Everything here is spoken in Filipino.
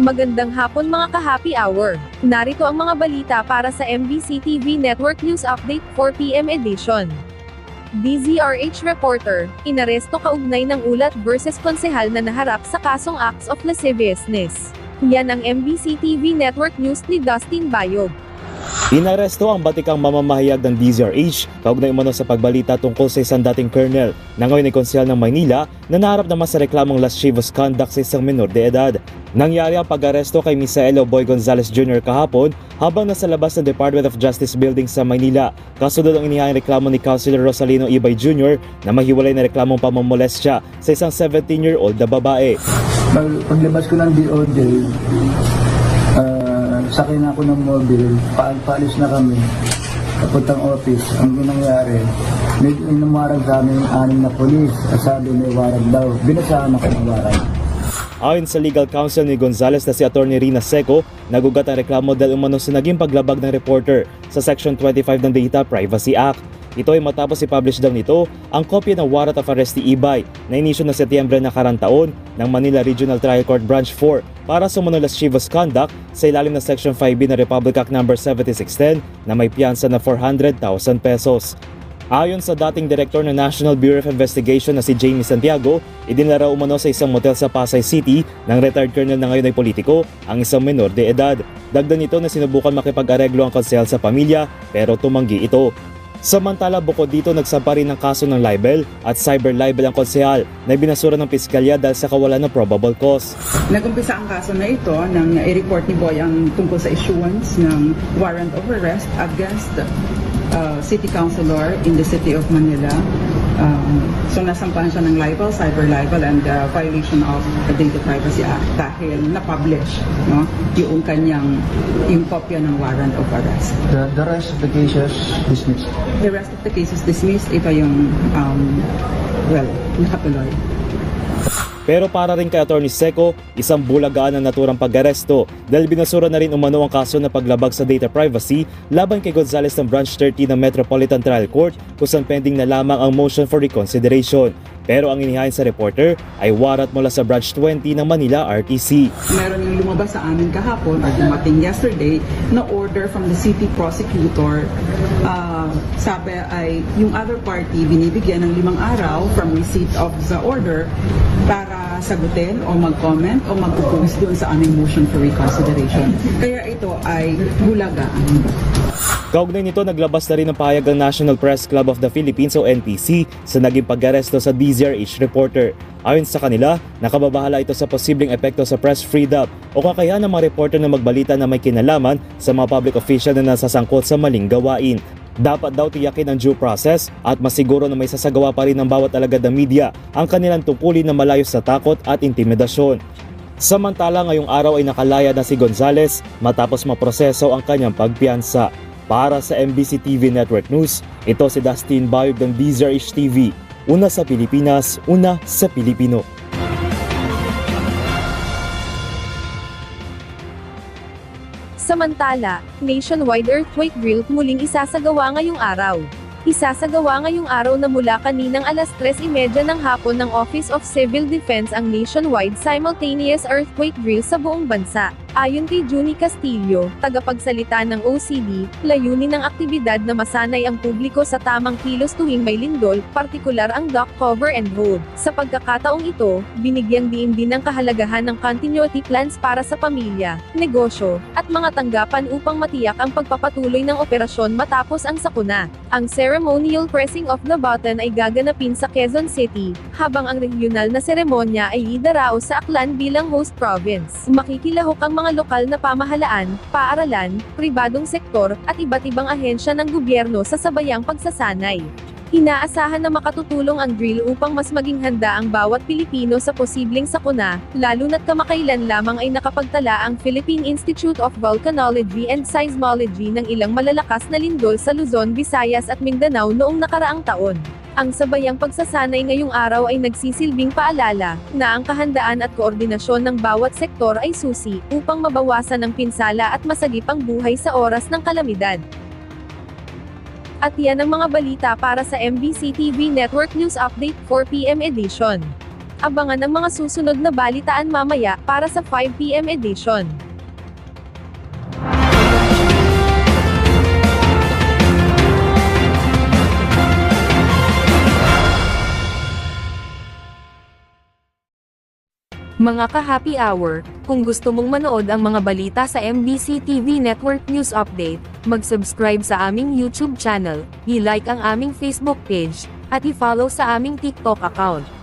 Magandang hapon mga ka-happy hour. Narito ang mga balita para sa MBC TV Network News Update 4 PM edition. DZRH reporter, inaresto kaugnay ng ulat versus konsehal na naharap sa kasong acts of lasciviousness. Yan ang MBC TV Network News ni Dustin Bayog. Inaresto ang batikang mamamahayag ng DZRH kaugnay umano sa pagbalita tungkol sa isang dating colonel na ngayon ay konsehal ng Maynila na naharap naman sa reklamong lascivious conduct sa isang menor de edad. Nangyari ang pag-aresto kay Misael Boy Gonzales Jr. kahapon habang nasa labas ng Department of Justice Building sa Maynila. Kasunod ang inihayang reklamo ni Councilor Rosalino Ibay Jr. na mahiwalay na reklamong pamamolestya sa isang 17-year-old na babae. Paglabas ko ng DOJ, sakay na ako ng mobile, paalis na kami, papuntang office. Ang nangyari, may inamarag sa amin yung 6 na polis, sabi may warag daw, binasaan ako ng warag. Ayon sa legal counsel ni Gonzales na si Atty. Rina Seco, nagugat ang reklamo dahil umano sa naging paglabag ng reporter sa Section 25 ng Data Privacy Act. Ito ay matapos i-publish daw nito ang kopya ng warrant of arrest ni Ibay na inisyu na Setyembre nakarang taon ng Manila Regional Trial Court Branch 4 para sa umano lascivious conduct sa ilalim ng Section 5B ng Republic Act No. 7610 na may piyansa na 400,000 pesos. Ayon sa dating direktor ng National Bureau of Investigation na si Jamie Santiago, idinara umano sa isang motel sa Pasay City ng retired colonel na ngayon ay politiko ang isang menor de edad. Dagdag nito na sinubukan makipag-areglo ang konsehal sa pamilya pero tumanggi ito. Samantala bukod dito nagsampa rin ng kaso ng libel at cyber libel ang konsehal na ibinasura ng piskalya dahil sa kawalan ng probable cause. Nagumpisa ang kaso na ito nang i-report ni Boy ang tungkol sa issuance ng warrant of arrest against City Councilor in the City of Manila. So nasampahan siya ng libel, cyber libel, and violation of the Data Privacy Act dahil na-publish yung kopya ng warrant of arrest. The rest of the cases dismissed. The rest of the cases dismissed. Ito yung, nakatuloy. Pero para rin kay Atty. Seco, isang bulagaan ang naturang pag-aresto dahil binasura na rin umano ang kaso na paglabag sa data privacy laban kay Gonzales ng Branch 30 ng Metropolitan Trial Court kung saan pending na lamang ang motion for reconsideration. Pero ang inihain sa reporter ay warrant mula sa Branch 20 ng Manila RTC. Meron yung lumabas sa amin kahapon or dumating yesterday na order from the city prosecutor. Sabi ay yung other party binibigyan ng 5 araw from receipt of the order para sagutin o mag-comment o mag-oppose doon sa aming motion for reconsideration. Kaya ito ay bulagaan. Kaugnay nito, naglabas na rin ng pahayag ang National Press Club of the Philippines o NPC sa naging pag-aresto sa DZRH reporter. Ayon sa kanila, nakababahala ito sa posibleng epekto sa press freedom o kakayahan ng mga reporter na magbalita na may kinalaman sa mga public official na nasasangkot sa maling gawain. Dapat daw tiyakin ang due process at masiguro na may sasagawa pa rin ng bawat alagad ng media ang kanilang tungkulin na malayo sa takot at intimidasyon. Samantala ngayong araw ay nakalaya na si Gonzales matapos maproseso ang kanyang pagpiyansa. Para sa MBC TV Network News, ito si Dustin Bayog ng DZRH TV. Una sa Pilipinas, una sa Pilipino. Samantala, nationwide earthquake drill muling isasagawa ngayong araw. Isasagawa ngayong araw na mula kaninang alas 3:30 ng hapon ng Office of Civil Defense ang nationwide simultaneous earthquake drill sa buong bansa. Ayon kay Junie Castillo, tagapagsalita ng OCD, layunin ng aktibidad na masanay ang publiko sa tamang kilos tuwing may lindol, partikular ang dock cover and hold. Sa pagkakataong ito, binigyang diin din ng kahalagahan ng continuity plans para sa pamilya, negosyo, at mga tanggapan upang matiyak ang pagpapatuloy ng operasyon matapos ang sakuna. Ang ceremonial pressing of the button ay gaganapin sa Quezon City, habang ang regional na seremonya ay idaraos sa Aklan bilang host province. Makikilahok ang mga lokal na pamahalaan, paaralan, pribadong sektor, at iba't ibang ahensya ng gobyerno sa sabayang pagsasanay. Inaasahan na makatutulong ang drill upang mas maging handa ang bawat Pilipino sa posibleng sakuna, lalo na't kamakailan lamang ay nakapagtala ang Philippine Institute of Volcanology and Seismology ng ilang malalakas na lindol sa Luzon, Visayas at Mindanao noong nakaraang taon. Ang sabayang pagsasanay ngayong araw ay nagsisilbing paalala na ang kahandaan at koordinasyon ng bawat sektor ay susi upang mabawasan ang pinsala at masagip ang buhay sa oras ng kalamidad. At yan ang mga balita para sa MBC TV Network News Update 4 PM edition. Abangan ang mga susunod na balitaan mamaya para sa 5 PM edition. Mga ka-happy hour, kung gusto mong manood ang mga balita sa MBC TV Network News Update, mag-subscribe sa aming YouTube channel, i-like ang aming Facebook page, at i-follow sa aming TikTok account.